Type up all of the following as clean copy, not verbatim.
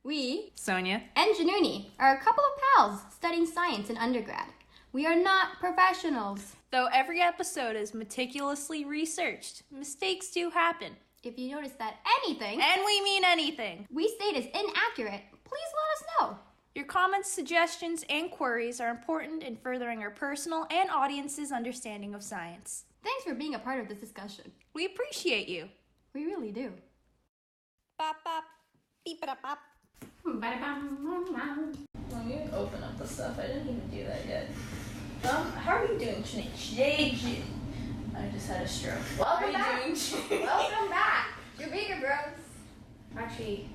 We, Sonia, and Januni, are a couple of pals studying science in undergrad. We are not professionals. though every episode is meticulously researched, mistakes do happen. If you notice that anything, And we mean anything. we state is inaccurate, please let us know. Your comments, suggestions, and queries are important in furthering our personal and audience's understanding of science. Thanks for being a part of this discussion. We appreciate you. We really do. Bop, bop, beep, bop, bop. Let me open up the stuff. I didn't even do that yet. How are you doing today? I just had a stroke. Welcome How back. are you doing? Welcome back to Beaker Bros. Actually,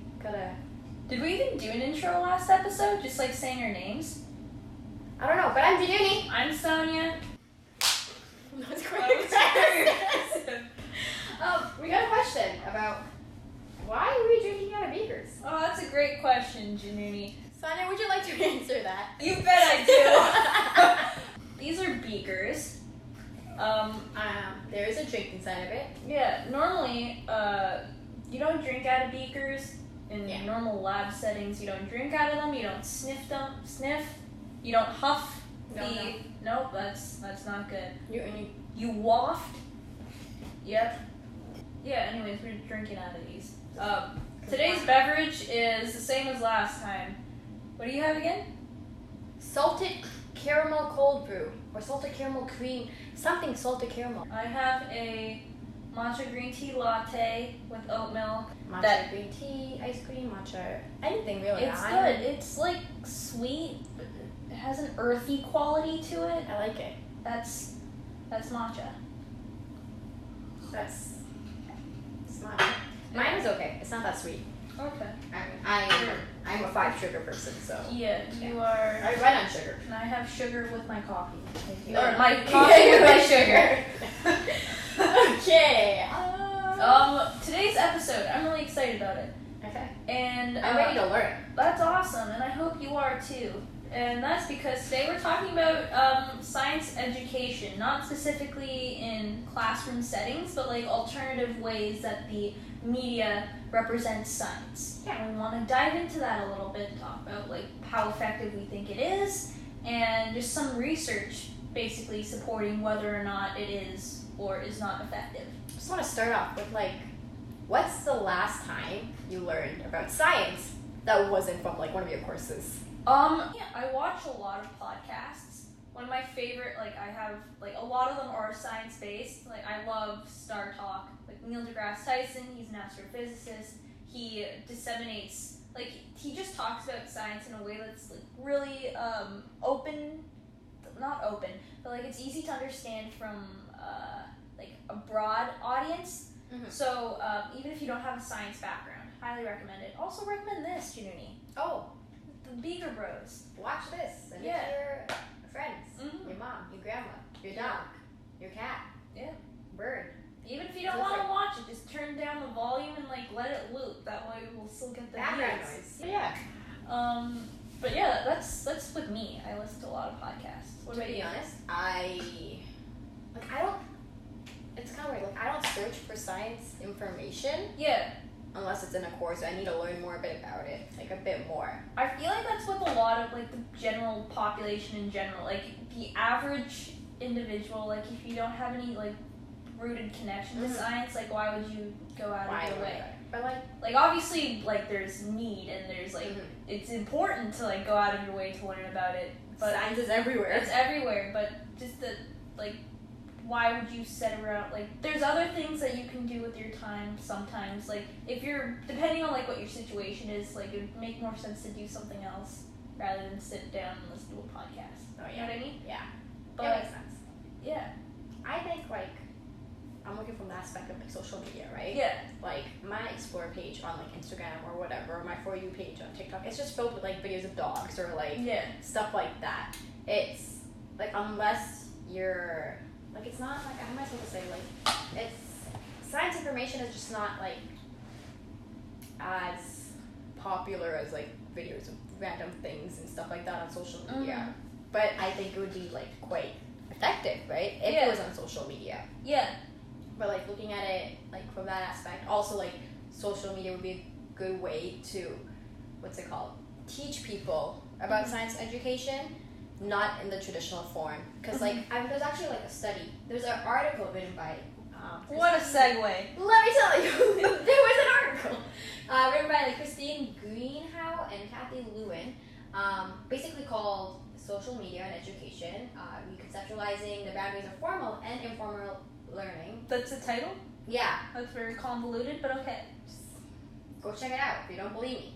Did we even do an intro last episode? Just like saying our names? I don't know, but I'm Januni. I'm Sonia. That's aggressive. We got a question about why are we drinking out of beakers? Oh, that's a great question, Januni. Sonia, would you like to answer that? You bet I do. These are beakers. There is a drink inside of it. Yeah, normally, you don't drink out of beakers in Yeah. normal lab settings. You don't drink out of them. You don't sniff. You don't huff. No. Nope, that's not good. You You waft. Yep. Yeah. Anyways, we're drinking out of these. Today's beverage is the same as last time. What do you have again? salted caramel cold brew or salted caramel cream, something salted caramel. I have a matcha green tea latte with oat milk. Matcha green tea, ice cream, matcha, anything really. It's good. It's like sweet, but it has an earthy quality to it. I like it. That's matcha. It's matcha. Mine is okay. It's not that sweet. Okay. I'm a 5 sugar person, so Yeah, you are. I run on sugar. And I have sugar with my coffee. Thank you. No, Or my coffee with my sugar. Okay. Today's episode, I'm really excited about it. Okay. And I'm ready to learn. That's awesome, and I hope you are too. And that's because today we're talking about science education, not specifically in classroom settings, but like alternative ways that the media represents science. Yeah. And we want to dive into that a little bit, talk about like how effective we think it is, and just some research basically supporting whether or not it is or is not effective. I just want to start off with what's the last time you learned about science that wasn't from one of your courses? Yeah, I watch a lot of podcasts. One of my favorite, I have, a lot of them are science-based. I love Star Talk. Neil deGrasse Tyson, he's an astrophysicist. He disseminates, he just talks about science in a way that's, really open, not open, but, it's easy to understand from, a broad audience. Mm-hmm. So, even if you don't have a science background, highly recommend it. Also recommend this, Januni. Oh, The Beaker Bros. watch this. And Yeah. your friends, Mhm. your mom, your grandma, your Yeah. dog, your cat, Yeah. bird. Even if you don't want to watch it, just turn down the volume and let it loop. That way we'll still get the Background views. noise. Yeah. But yeah, that's with me. I listen to a lot of podcasts. What To about be you? honest, I don't. It's kind of weird. I don't search for science information Yeah, unless it's in a course. I need to learn more a bit about it, a bit more. I feel like that's with a lot of the general population in general. The average individual, if you don't have any rooted connection to Mhm. science, why would you go out of your way? But Obviously there's need and there's Mhm. it's important to go out of your way to learn about it, but science is everywhere. it's everywhere. But just the why would you sit around there's other things that you can do with your time sometimes, if you're depending on what your situation is, it would make more sense to do something else rather than sit down and listen to a podcast. Oh, You know what I mean? Yeah. But That makes sense. yeah. I think I'm looking from the aspect of social media, right? Yeah. My explore page on Instagram or whatever, or my For You page on TikTok, it's just filled with videos of dogs or Yeah. stuff like that. It's unless you're it's not how am I supposed to say it's science information is just not as popular as videos of random things and stuff like that on social media. Mhm. But I think it would be quite effective, right? If Yeah. it was on social media. Yeah. But looking at it from that aspect, also social media would be a good way to what's it called? Teach people about science education, not in the traditional form. Because there's actually like a study. There's an article written by. What a segue. Let me tell you, there was an article written by like Christine Greenhow and Kathy Lewin, basically called "Social Media and Education: Reconceptualizing the Boundaries of Formal and Informal Learning." That's the title? Yeah. That's very convoluted, but okay. Go check it out if you don't believe me.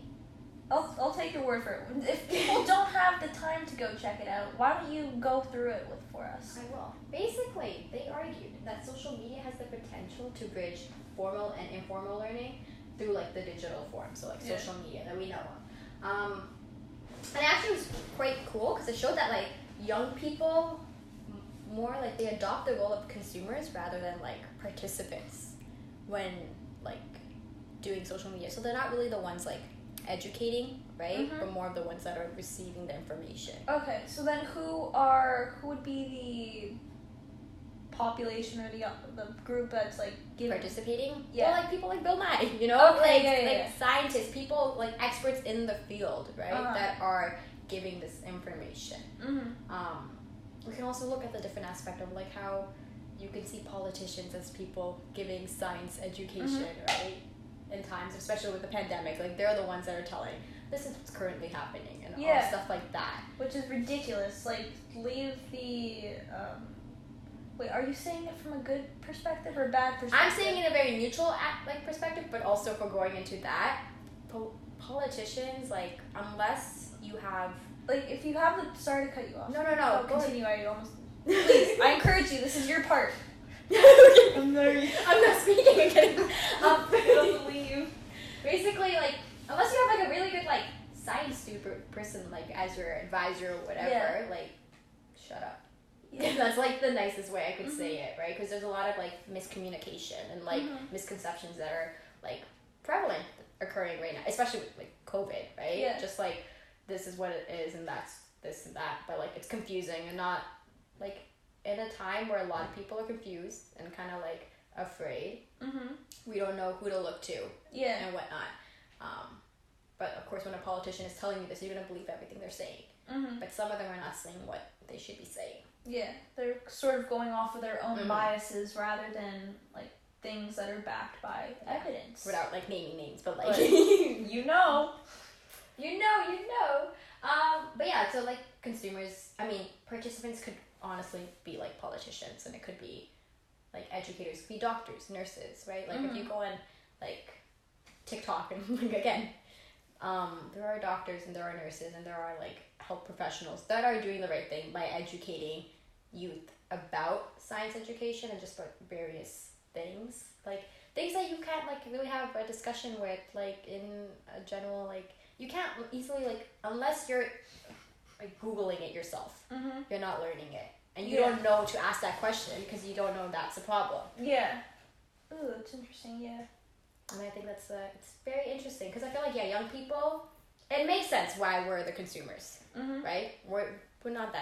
I'll take your word for it. If people don't have the time to go check it out, why don't you go through it for us? I will. Basically, they argued that social media has the potential to bridge formal and informal learning through like the digital form, so like social media that we know of. And it actually was quite cool because it showed that like young people more like they adopt the role of consumers rather than like participants when like doing social media. So they're not really the ones like educating, right? But more of the ones that are receiving the information. Okay, so then who would be the population or the group that's like giving Participating? Yeah. Well, like people like Bill Nye, you know? Okay, like scientists, people like experts in the field, right? That are giving this information. We can also look at the different aspect of like how you can see politicians as people giving science education, right? In times, especially with the pandemic, like they're the ones that are telling this is what's currently happening and all stuff like that. Which is ridiculous. Like, leave the wait, are you saying it from a good perspective or a bad perspective? I'm saying in a very neutral perspective, but also for going into that, politicians, like, unless you have like, if you have the sorry to cut you off. No, continue. I almost please. I encourage you. This is your part. I'm not speaking again. Doesn't leave. Basically, like, unless you have like a really good like science person like as your advisor or whatever, like, shut up. Yeah. That's like the nicest way I could say it, right? Because there's a lot of like miscommunication and like misconceptions that are like prevalent occurring right now, especially with like COVID, right? Yeah. Just like this is what it is and that's this and that, but like it's confusing and not like in a time where a lot of people are confused and kind of like afraid. We don't know who to look to and whatnot. But of course when a politician is telling you this, you're going to believe everything they're saying. But some of them are not saying what they should be saying. Yeah, they're sort of going off of their own biases rather than like things that are backed by evidence. Without like naming names, but like you know. But yeah, so like consumers, I mean, participants could honestly be like politicians, and it could be like educators, it could be doctors, nurses, right? Like if you go on like TikTok and like again, there are doctors and there are nurses and there are like health professionals that are doing the right thing by educating youth about science education and just about various things, like things that you can't like really have a discussion with like in a general, like you can't easily like unless you're like Googling it yourself, you're not learning it and you don't know to ask that question because you don't know that's a problem. Ooh, that's interesting. And I think that's it's very interesting because I feel like young people, it makes sense why we're the consumers, right? We're not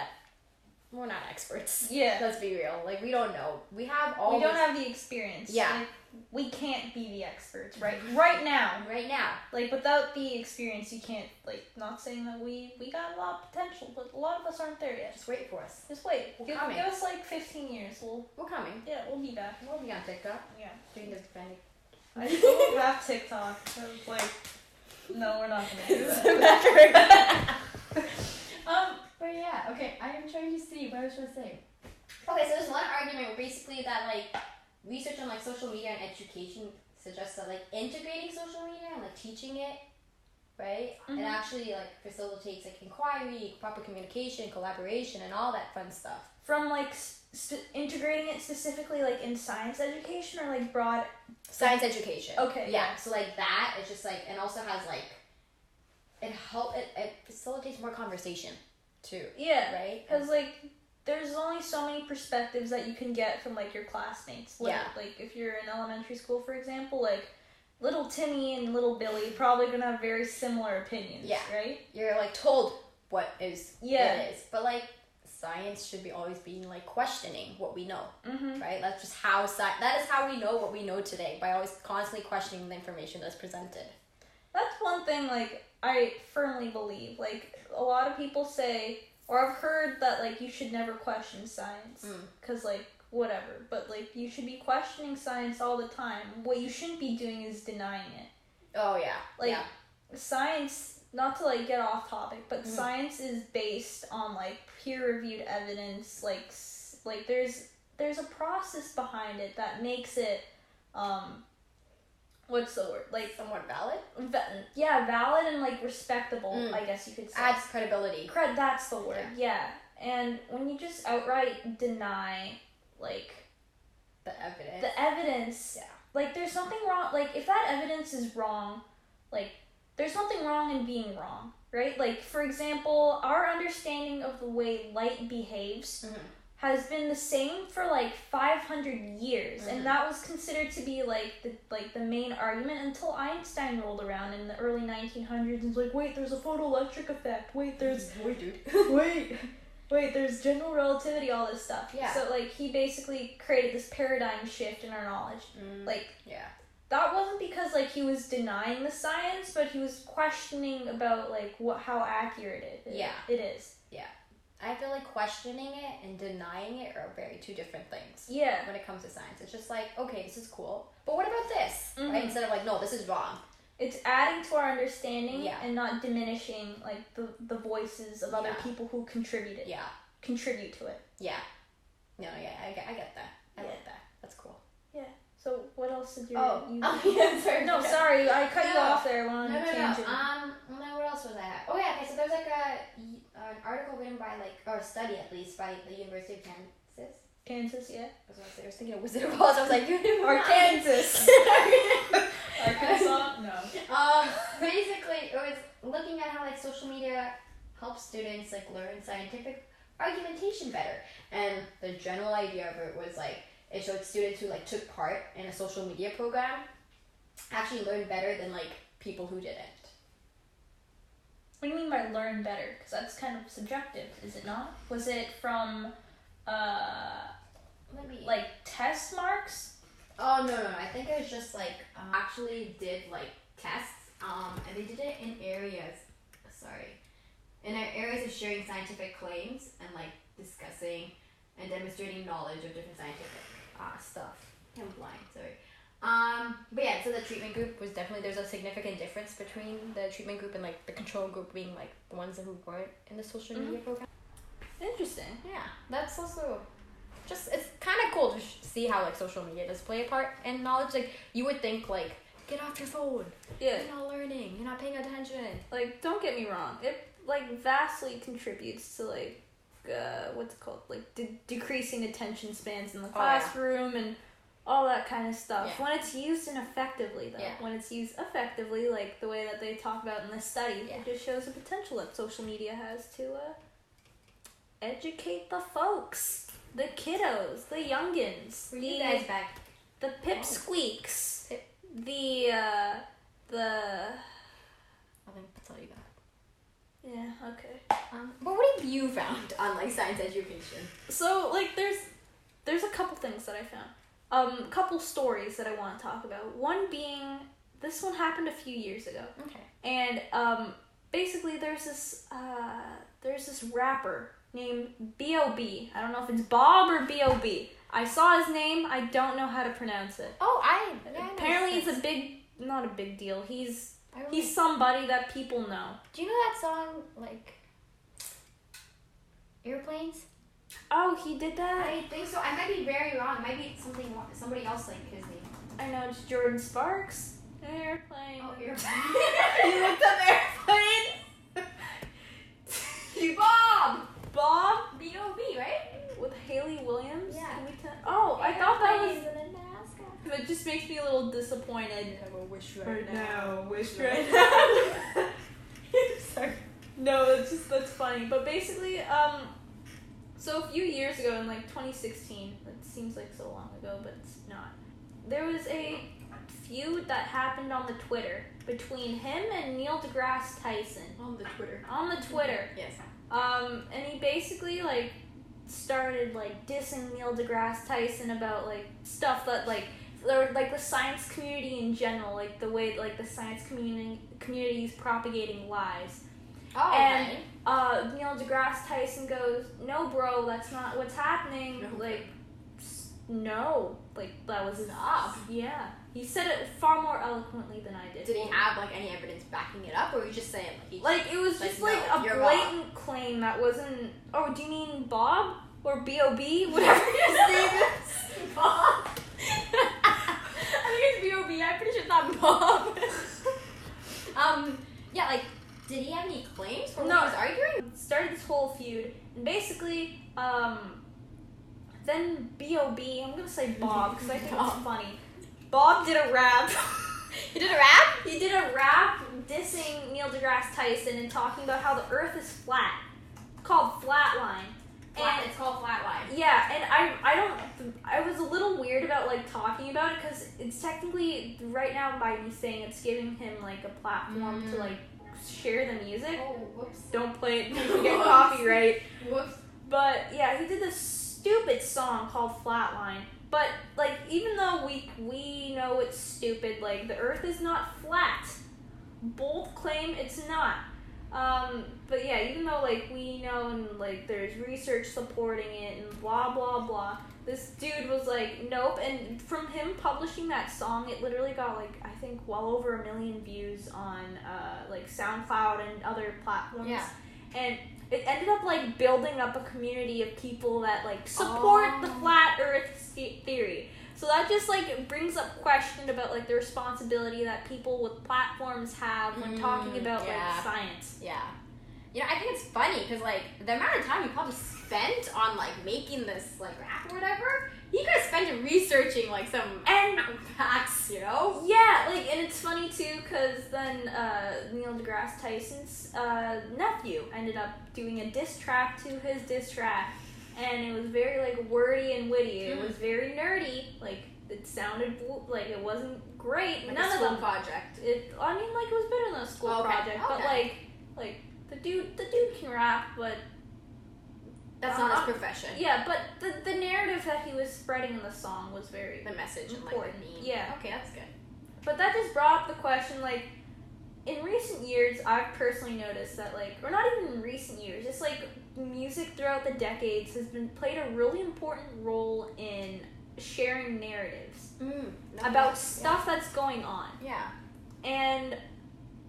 experts. Let's be real. Like we don't know. We don't have the experience. Like, we can't be the experts, right? Right now. Like without the experience, you can't. Like, not saying that we got a lot of potential, but a lot of us aren't there yet. Just wait for us. Just wait. We're Give us like 15 years. We're coming. Yeah, we'll be back. We'll be on TikTok. Yeah. Doing this kind I don't have TikTok. So it's like, no, we're not gonna do that. But yeah, okay, I am trying to see what I was trying to say. Okay, so there's one argument where basically that like research on like social media and education suggests that like integrating social media and like teaching it, right? It actually like facilitates like inquiry, proper communication, collaboration, and all that fun stuff. From like integrating it specifically like in science education or like broad science education. Okay. Yeah. So like that, it's just like, and also has like it facilitates more conversation too. Yeah. Right. Because like there's only so many perspectives that you can get from like your classmates. Like, like if you're in elementary school, for example, like little Timmy and little Billy probably gonna have very similar opinions. Yeah. Right. You're like told what is it is, but like science should be always being like questioning what we know, right? That's just how that is how we know what we know today, by always constantly questioning the information that's presented. That's one thing like I firmly believe, like, a lot of people say, or I've heard that, like, you should never question science, because, like, whatever, but, like, you should be questioning science all the time. What you shouldn't be doing is denying it. Oh, yeah. Like, science, not to, like, get off topic, but science is based on, like, peer-reviewed evidence, like, there's a process behind it that makes it, what's the word? Like, somewhat valid? Valid and, like, respectable, I guess you could say. Adds credibility. That's the word, yeah. And when you just outright deny, like... The evidence. Yeah. Like, there's something wrong. Like, if that evidence is wrong, like, there's nothing wrong in being wrong, right? Like, for example, our understanding of the way light behaves has been the same for, like, 500 years. And that was considered to be, like, the main argument until Einstein rolled around in the early 1900s and was like, wait, there's a photoelectric effect. Wait, there's... Wait, dude. Wait, there's general relativity, all this stuff. Yeah. So, like, he basically created this paradigm shift in our knowledge. Like, yeah. That wasn't because, like, he was denying the science, but he was questioning about, like, how accurate it is. Yeah. I feel like questioning it and denying it are very two different things. Yeah. When it comes to science. It's just like, okay, this is cool, but what about this? Right? Instead of like, no, this is wrong. It's adding to our understanding and not diminishing, like, the voices of other people who contribute to it. Yeah. No, yeah, I get that. I like that. That's cool. Yeah. So what else did you? Sorry. No, sorry, I cut you off there. No. What else was I at? Oh yeah, okay. So there's like an article written by or a study at least by the University of Kansas. Kansas, yeah. I was thinking of Wizard of Oz. I was like, Kansas. Arkansas? No. Basically, it was looking at how like social media helps students like learn scientific argumentation better, and the general idea of it was like it showed students who like took part in a social media program actually learned better than like people who didn't. What do you mean by learn better? Because that's kind of subjective, is it not? Was it from like test marks? Oh no, I think it was just like actually did like tests and they did it in areas of sharing scientific claims and like discussing and demonstrating knowledge of different scientific stuff. I'm blind, sorry. But yeah, so the treatment group was definitely, there's a significant difference between the treatment group and like the control group being like the ones who weren't in the social media program. Interesting. Yeah, that's also just, it's kind of cool to see how like social media does play a part in knowledge. Like you would think like, get off your phone. Yeah. You're not learning. You're not paying attention. Like, don't get me wrong. It like vastly contributes to like what's it called? Like decreasing attention spans in the classroom and all that kind of stuff. Yeah. When it's used ineffectively, though. Yeah. When it's used effectively, like the way that they talk about in this study, it just shows the potential that social media has to educate the folks, the kiddos, the youngins, you guys back, the pipsqueaks, the. I think that's all you got. Yeah. Okay. But what have you found on like science education? So like, there's a couple things that I found. A couple stories that I want to talk about. One being, this one happened a few years ago. Okay. And basically there's this rapper named B.O.B. I don't know if it's Bob or B.O.B. I saw his name. I don't know how to pronounce it. Oh, apparently it's not a big deal. He's somebody that people know. Do you know that song like Airplanes? Oh, he did that? I think so. I might be very wrong. It might be somebody else like his name. I know, it's Jordan Sparks. Airplane. Oh, Airplane. You looked up Airplane. Bob. B.O.B., right? With Haley Williams? Yeah. I thought that was... It just makes me a little disappointed. I have a wish right now. Wish right now. Sorry. No, that's funny. But basically, so a few years ago in like 2016, it seems like so long ago, but it's not. There was a feud that happened on the Twitter between him and Neil deGrasse Tyson. On the Twitter. Yes. And he basically like started like dissing Neil deGrasse Tyson about like stuff that like or like the science community in general, like the way like the science community is propagating lies. Oh, And okay. Neil deGrasse Tyson goes, "No, bro, that's not what's happening." No. Like, no, like that was Stop. Yeah, he said it far more eloquently than I did. Did he have like any evidence backing it up, or were you just saying Like it was just like no, a you're blatant wrong. claim that wasn't. Oh, do you mean Bob or B.O.B. whatever his name is? Bob? I think it's B.O.B. I'm pretty sure it's not Bob. Yeah, like, did he have any claims for what he was arguing? Started this whole feud, and basically, then B.O.B. I'm gonna say Bob because I think it's funny. Bob did a rap. He did a rap? He did a rap dissing Neil deGrasse Tyson and talking about how the Earth is flat, called Flatline. And It's called Flatline. yeah, and I was a little weird about like talking about it because it's technically right now by me saying it's giving him like a platform to like share the music. Oh, whoops. Don't play it, you get copyright. Whoops. But yeah, he did this stupid song called Flatline. But like even though we know it's stupid, like the Earth is not flat. Bold claim it's not. But yeah, even though like we know and like there's research supporting it and blah blah blah, this dude was like, nope. And from him publishing that song, it literally got like I think well over 1 million views on like SoundCloud and other platforms. Yeah. And it ended up like building up a community of people that like support the flat Earth theory. So that just like brings up question about like the responsibility that people with platforms have when talking about like science. Yeah. You know, I think it's funny because like the amount of time you probably spent on like making this like rap or whatever, he could have spent it researching like some facts, you know? Yeah, like, and it's funny too because then Neil deGrasse Tyson's nephew ended up doing a diss track to his diss track. And it was very like wordy and witty. It was very nerdy. Like it sounded like it wasn't great. Like None a school of them. project. I mean, like it was better than a school project. But like the dude can rap, but that's not his profession. Yeah, but the narrative that he was spreading in the song was very the message important. And like the theme. Yeah. Okay, that's good. But that just brought up the question, like, in recent years, I've personally noticed that, like, or not even in recent years, just like music throughout the decades has played a really important role in sharing narratives about stuff that's going on. Yeah. And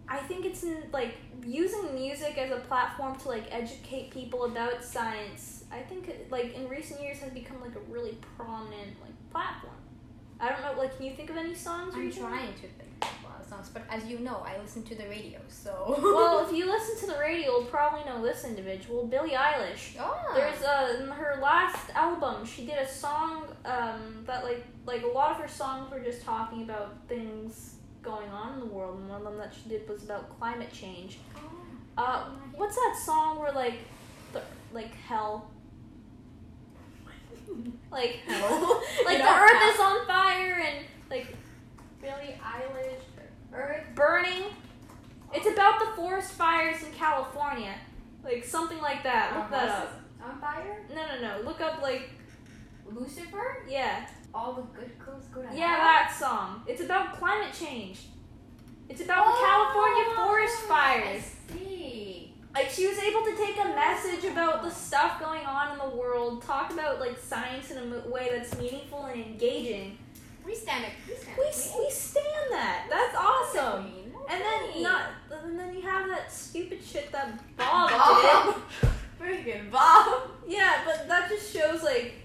I think it's like using music as a platform to like educate people about science. I think like in recent years has become like a really prominent like platform. I don't know, like, can you think of any songs? I'm trying to think of a lot of songs, but as you know, I listen to the radio, so. Well, if you listen to the radio, you'll probably know this individual, Billie Eilish. Oh. There's in her last album, she did a song that like a lot of her songs were just talking about things going on in the world, and one of them that she did was about climate change. What's that song where like hell? Like hell? Like the earth is on fire and like Billie Eilish, earth burning. It's about the forest fires in California, like something like that. Look that up. On fire? No. Look up like Lucifer? Yeah. All the good girls go to hell? Yeah, that song. It's about climate change. It's about the California forest fires. I see. Like, she was able to take a message about the stuff going on in the world, talk about, like, science in a way that's meaningful and engaging. We stand it. We stand that. That's awesome. And then you have that stupid shit that Bob did. Very good, Bob. Yeah, but that just shows, like,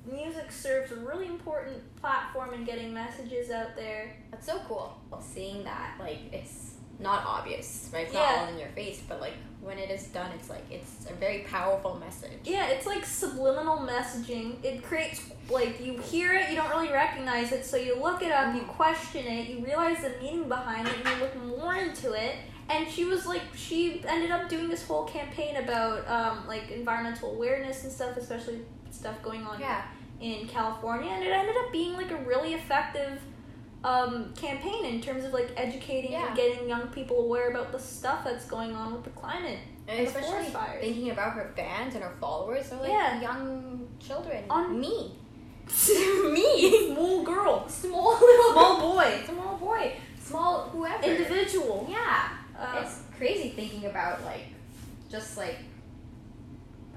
music serves a really important platform in getting messages out there. That's so cool. Seeing that, like, it's not obvious, right? It's not all in your face, but like when it is done, it's like it's a very powerful message. Yeah, it's like subliminal messaging. It creates, like, you hear it, you don't really recognize it, so you look it up, you question it, you realize the meaning behind it, and you look more into it. And she ended up doing this whole campaign about like environmental awareness and stuff, especially stuff going on in California, and it ended up being like a really effective campaign in terms of like educating and getting young people aware about the stuff that's going on with the climate and especially thinking about her fans and her followers are like young children. On me. Me. Small girl. Small little. Small boy. Small boy. Small whoever. Individual. Yeah. It's crazy thinking about like, just like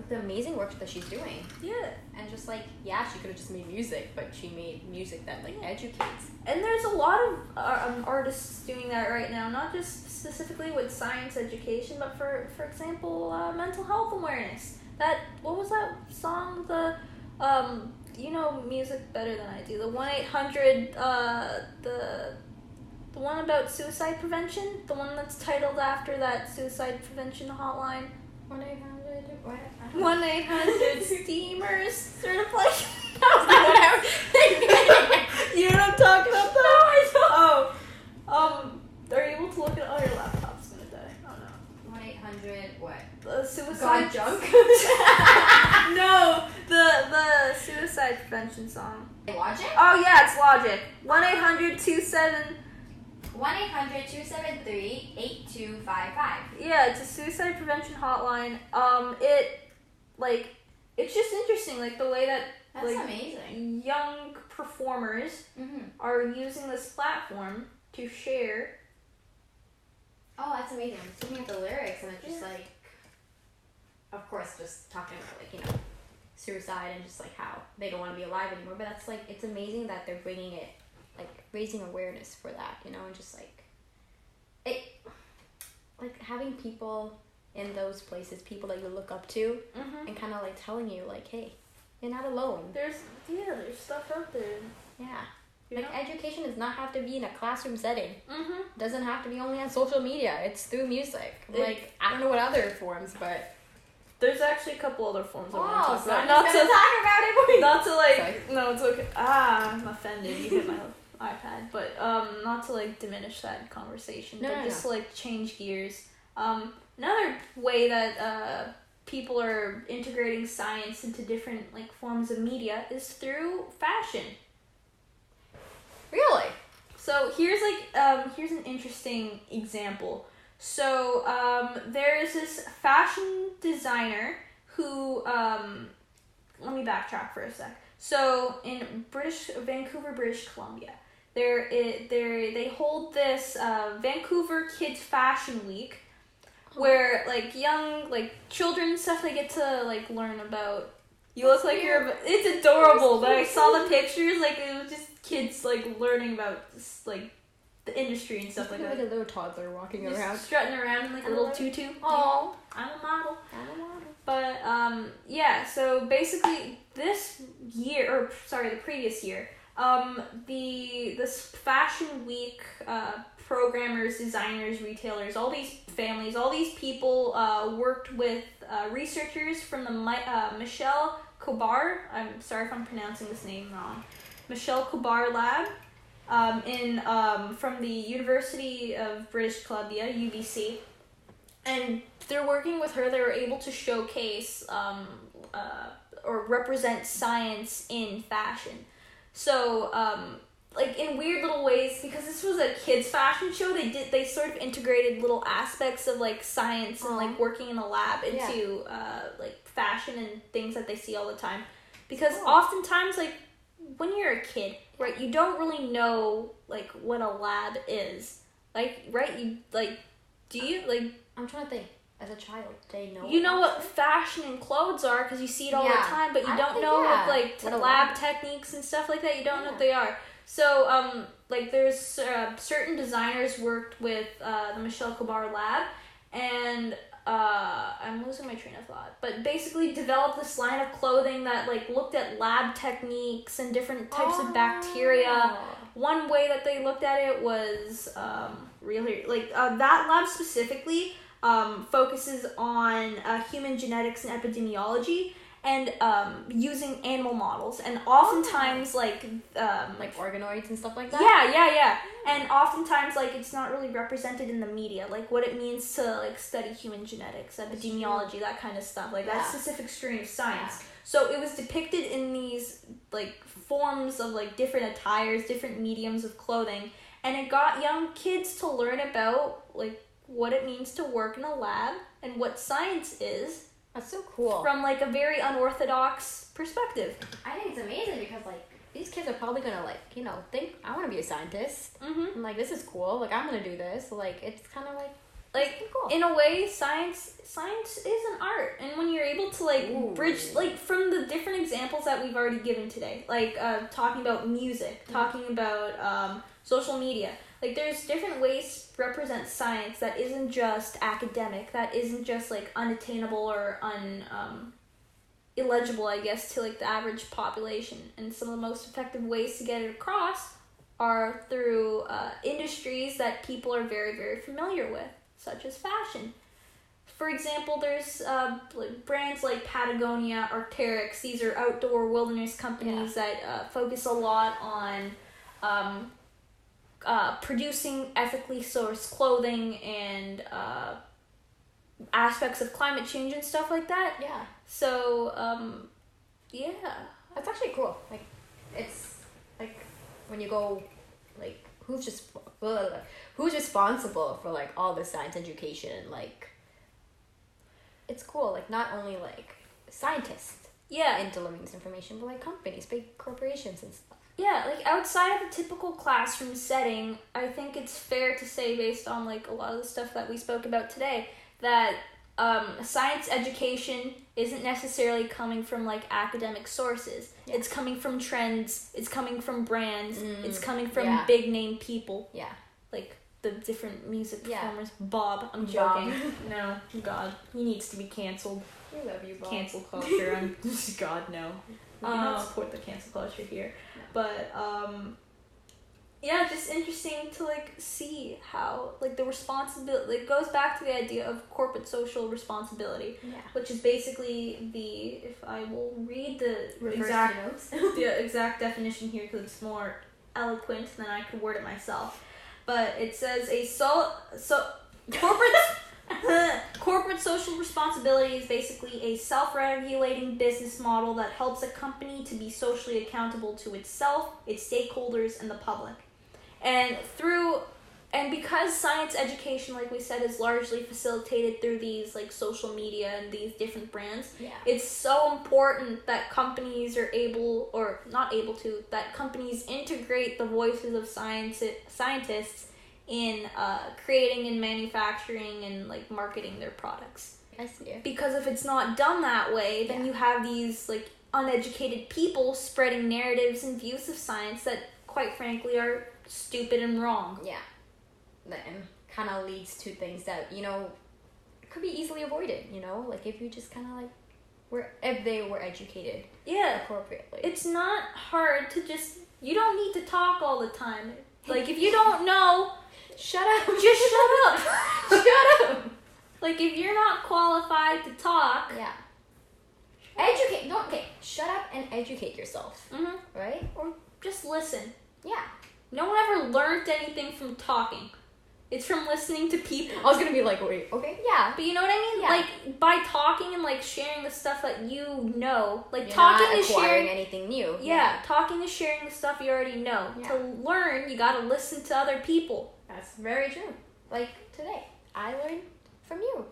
the amazing work that she's doing. Yeah. And just like, yeah, she could have just made music, but she made music that like educates. And there's a lot of artists doing that right now, not just specifically with science education, but for example, mental health awareness. What was that song? You know music better than I do. The 1-800, the one about suicide prevention, the one that's titled after that suicide prevention hotline. 1-800. What? 1-800 steamers certified. You know what I'm talking about? No, I don't. Oh, are you able to look at? Oh, your laptop's gonna die. Oh no. 1-800 what? The suicide God junk. No, the suicide prevention song. Logic? Oh yeah, it's Logic. 1-800-27. 1-800-273-8255. Yeah, it's a suicide prevention hotline. It's just interesting, like the way that That's amazing. young performers Mm-hmm. are using this platform to share. Oh, that's amazing. I'm just looking at the lyrics and it's just like, of course, just talking about like, suicide and just like how they don't want to be alive anymore. But that's like, it's amazing that they're bringing it, like raising awareness for that, and just like, like having people in those places, people that you look up to, Mm-hmm. and kind of like telling you like, hey, you're not alone. There's stuff out there. Yeah. You Like know? education does not have to be in a classroom setting. Mm-hmm. Doesn't have to be only on social media. It's through music. Like I don't know what other forms, but There's actually a couple other forms I want to so talk about. I'm just gonna talk about it. Not to like, Sorry. no, it's okay. I'm offended. You hit my iPad, but not to like diminish that conversation, No, but no, just to like change gears. Another way that people are integrating science into different like forms of media is through fashion. Really? So here's an interesting example. So there is this fashion designer who let me backtrack for a sec. So in Vancouver, British Columbia, they hold this Vancouver Kids Fashion Week, where like young like children and stuff, they get to like learn about. You look like it's adorable. But I saw the pictures, like it was just kids like learning about like the industry and stuff like that. Like a little toddler walking Just around. strutting around in like a little tutu. Oh, I'm a model. I don't know. But yeah, so basically the previous year, this fashion week programmers, designers, retailers, all these families, all these people worked with researchers from the Michelle Kobar, I'm sorry if I'm pronouncing this name wrong, Michelle Kobar Lab from the University of British Columbia, UBC. And they're working with her. They were able to showcase or represent science in fashion. So, like in weird little ways, because this was a kids' fashion show, they sort of integrated little aspects of like science and like working in a lab into like fashion and things that they see all the time. Because oftentimes, like when you're a kid, right, you don't really know like what a lab is. Like, right? You like, do you like? I'm trying to think. As a child, they know. You know what fashion and clothes are because you see it all the time, but you don't know like lab techniques and stuff like that. You don't know what they are. So, like there's certain designers worked with the Michelle Kobar Lab, and I'm losing my train of thought. But basically developed this line of clothing that like looked at lab techniques and different types of bacteria. One way that they looked at it was really like that lab specifically. Focuses on human genetics and epidemiology and using animal models, and oftentimes like organoids and stuff like that. Yeah. And oftentimes like it's not really represented in the media, like what it means to like study human genetics, epidemiology, that kind of stuff, like that specific stream of science. So it was depicted in these like forms of like different attires, different mediums of clothing, and it got young kids to learn about like what it means to work in a lab and what science is. That's so cool. from like a very unorthodox perspective. I think it's amazing because like these kids are probably gonna like, you know, think I want to be a scientist. Mm-hmm. And like this is cool. Like I'm gonna do this. Like it's kind of like cool. In a way, science is an art, and when you're able to like bridge, like from the different examples that we've already given today, like talking about music, talking about social media, like there's different ways to represent science that isn't just academic, that isn't just like unattainable or illegible, I guess, to like the average population. And some of the most effective ways to get it across are through industries that people are very, very familiar with, such as fashion. For example, there's brands like Patagonia, Arc'teryx. These are outdoor wilderness companies that focus a lot on producing ethically sourced clothing and aspects of climate change and stuff like that. Yeah. So, yeah. That's actually cool. Like, it's like when you go, like, who's responsible for like all the science education and like, it's cool. Like, not only like scientists, in delivering this information, but like companies, big corporations and stuff. Yeah, like outside of a typical classroom setting, I think it's fair to say, based on like a lot of the stuff that we spoke about today, that science education isn't necessarily coming from like academic sources. Yeah. It's coming from trends, it's coming from brands, it's coming from big name people. Yeah. Like the different music performers. Bob, I'm joking. No, God, he needs to be canceled. We love you, Bob. Cancel culture. God, no. We cannot support the cancel culture here. No. But just interesting to like see how like the responsibility, it goes back to the idea of corporate social responsibility, which is basically if I will read the exact definition here because it's more eloquent than I could word it myself, but it says corporate social responsibility is basically a self-regulating business model that helps a company to be socially accountable to itself, its stakeholders, and the public. And because science education, like we said, is largely facilitated through these like social media and these different brands, it's so important that companies that companies integrate the voices of scientists in creating and manufacturing and like marketing their products. I see. Because if it's not done that way, then you have these like uneducated people spreading narratives and views of science that, quite frankly, are stupid and wrong. Yeah. And kind of leads to things that, you know, could be easily avoided, you know? Like if you just kind of like, if they were educated appropriately. It's not hard to just, you don't need to talk all the time. Like if you don't know, shut up. Just shut up. Shut up. Like if you're not qualified to talk. Yeah. Shut up and educate yourself. Mm-hmm. Right? Or just listen. Yeah. No one ever learned anything from talking. It's from listening to people. I was gonna be like, wait, okay. Yeah. But you know what I mean? Yeah. Like, by talking and, like, sharing the stuff that you know. Like, you're talking not is sharing anything new. Yeah, talking is sharing the stuff you already know. Yeah. To learn, you gotta listen to other people. That's very true. Like, today, I learned from you.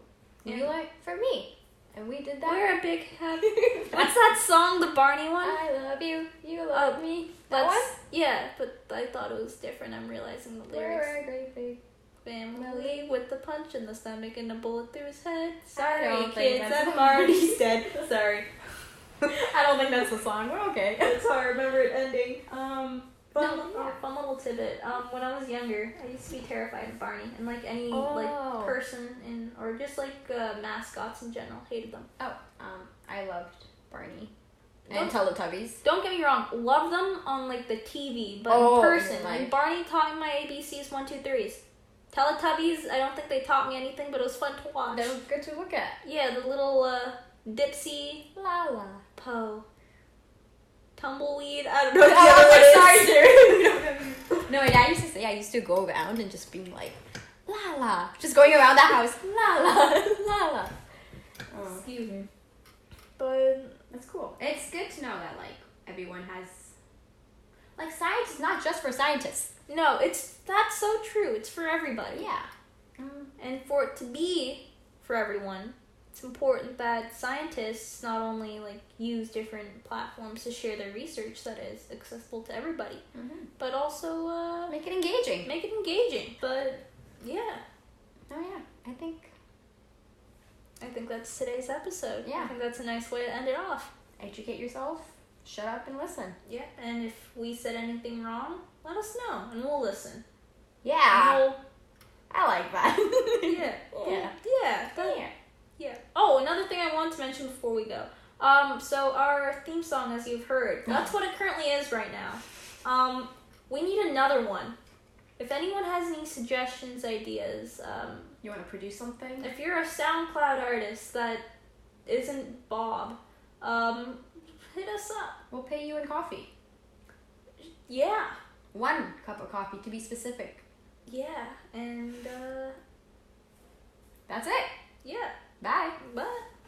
Yeah. You learned from me. And we did that. We're a big happy... What's that song, the Barney one? I love you, you love me. That one? Yeah, but I thought it was different. I'm realizing the lyrics. We're a great big family with the punch in the stomach and a bullet through his head. Sorry, kids, that Barney's dead. Sorry. I don't think that's the song. We're okay. That's how I remember it ending. Fun little tidbit. When I was younger, I used to be terrified of Barney, and like any like person or just like mascots in general, hated them. I loved Barney and Teletubbies. Don't get me wrong, love them on like the TV, but in person, like Barney taught me my ABCs 1, 2, 3s. Teletubbies, I don't think they taught me anything, but it was fun to watch. They were good to look at. Yeah, the little Dipsy, Lala, Po. Tumbleweed. I don't know what the sorry, dude. No, I used to go around and just being like, la la, just going around the house, la la, la la. Excuse me. But that's cool. It's good to know that like everyone has, like science is not just for scientists. No, that's so true. It's for everybody. Yeah. And for it to be for everyone, it's important that scientists not only like use different platforms to share their research that is accessible to everybody, but also make it engaging. Make it engaging. But yeah. Oh yeah, I think that's today's episode. Yeah. I think that's a nice way to end it off. Educate yourself, shut up and listen. Yeah, and if we said anything wrong, let us know and we'll listen. Yeah. I like that. Yeah. Oh, another thing I wanted to mention before we go. So our theme song, as you've heard, that's what it currently is right now. We need another one. If anyone has any suggestions, ideas, you want to produce something? if you're a SoundCloud artist that isn't Bob, hit us up. We'll pay you in coffee. Yeah. 1 cup of coffee, to be specific. Yeah, and that's it. Yeah. Bye. Bye.